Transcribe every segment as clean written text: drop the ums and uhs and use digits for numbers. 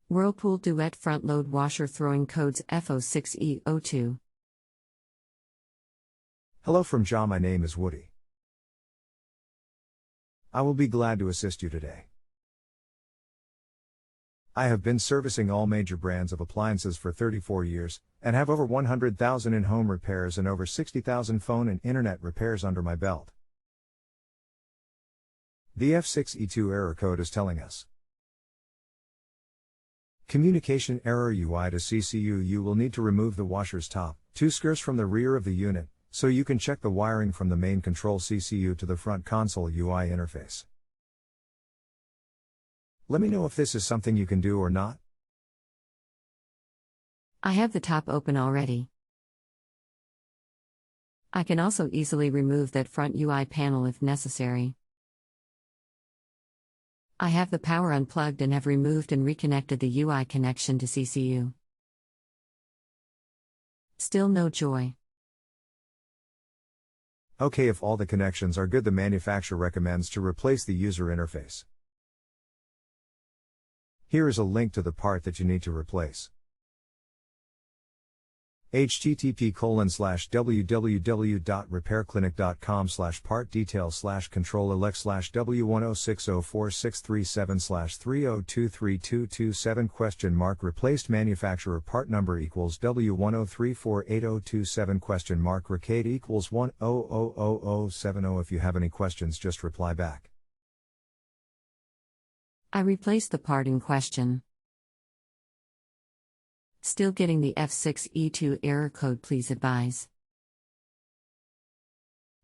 Whirlpool duet front load washer throwing codes F06 E02. Hello from JA, my name is Woody. I will be glad to assist you today. I have been servicing all major brands of appliances for 34 years, and have over 100,000 in-home repairs and over 60,000 phone and internet repairs under my belt. The F06 E02 error code is telling us communication error UI to CCU. You will need to remove the washer's top, 2 screws from the rear of the unit, so you can check the wiring from the main control CCU to the front console UI interface. Let me know if this is something you can do or not. I have the top open already. I can also easily remove that front UI panel if necessary. I have the power unplugged and have removed and reconnected the UI connection to CCU. Still no joy. Okay, if all the connections are good, the manufacturer recommends to replace the user interface. Here is a link to the part that you need to replace. http://www.repairclinic.com/part details/w106046373023227 replaced manufacturer part number equals w1034827 recade equals 1000070. If you have any questions, just reply back. I replaced the part in question. Still getting the F06 E02 error code, please advise.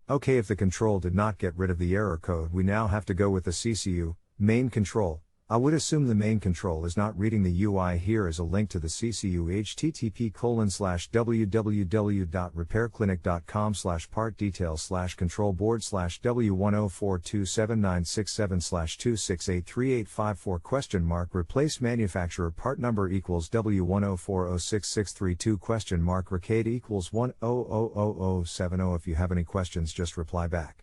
Okay, if the control did not get rid of the error code, we now have to go with the CCU, main control. I would assume the main control is not reading the UI. Here is a link to the CCU http://www.repairclinic.com/part details/control board/w1042796/2683854 replace manufacturer part number equals w104066332 recade equals 1000070. If you have any questions, just reply back.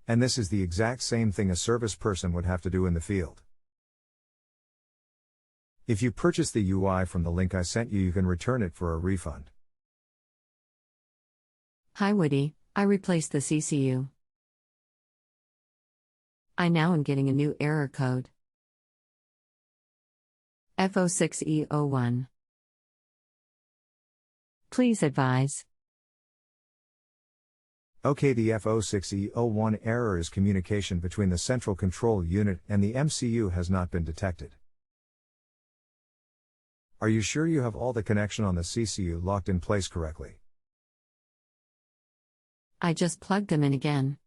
And this is the exact same thing a service person would have to do in the field. If you purchase the UI from the link I sent you, you can return it for a refund. Hi Woody, I replaced the CCU. I now am getting a new error code. F06 E01. Please advise. Okay, the F06 E01 error is communication between the central control unit and the MCU has not been detected. Are you sure you have all the connection on the CCU locked in place correctly? I just plugged them in again.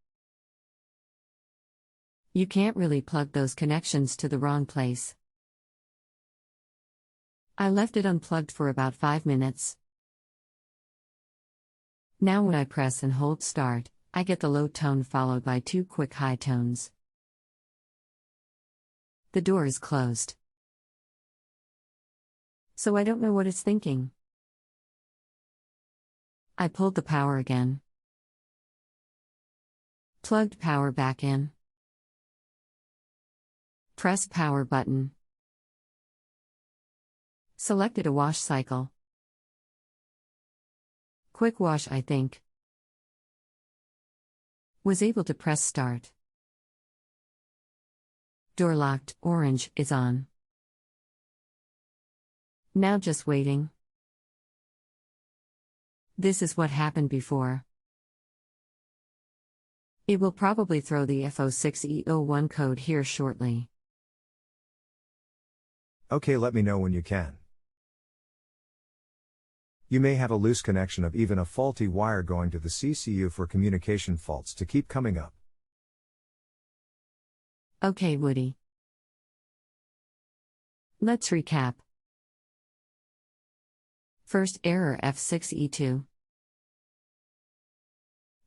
You can't really plug those connections to the wrong place. I left it unplugged for about 5 minutes. Now when I press and hold start, I get the low tone followed by 2 quick high tones. The door is closed. So I don't know what it's thinking. I pulled the power again. Plugged power back in. Press power button. Selected a wash cycle. Quick wash, I think. Was able to press start. Door locked, orange, is on. Now just waiting. This is what happened before. It will probably throw the F06 E01 code here shortly. Okay, let me know when you can. You may have a loose connection of even a faulty wire going to the CCU for communication faults to keep coming up. Okay, Woody. Let's recap. First error F06 E02.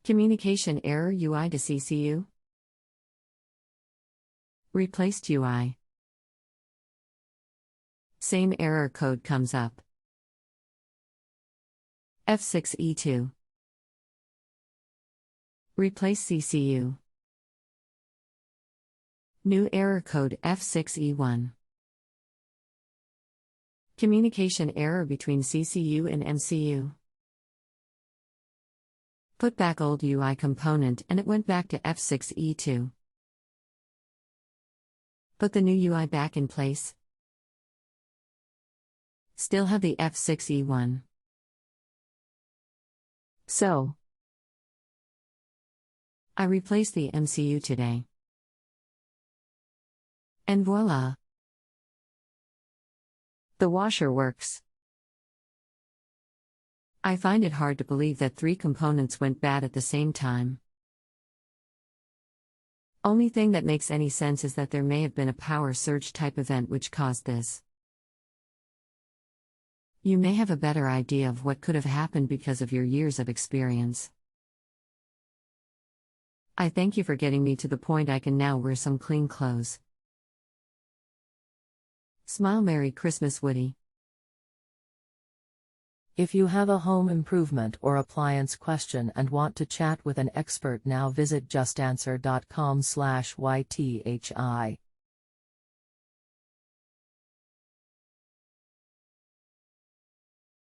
Communication error UI to CCU. Replaced UI. Same error code comes up. F06 E02. Replace CCU. New error code F06 E01. Communication error between CCU and MCU. Put back old UI component and it went back to F06 E02. Put the new UI back in place. Still have the F06 E01. So, I replaced the MCU today. And voila! The washer works. I find it hard to believe that 3 components went bad at the same time. Only thing that makes any sense is that there may have been a power surge type event which caused this. You may have a better idea of what could have happened because of your years of experience. I thank you for getting me to the point I can now wear some clean clothes. Smile. Merry Christmas, Woody. If you have a home improvement or appliance question and want to chat with an expert, now visit justanswer.com/ythi.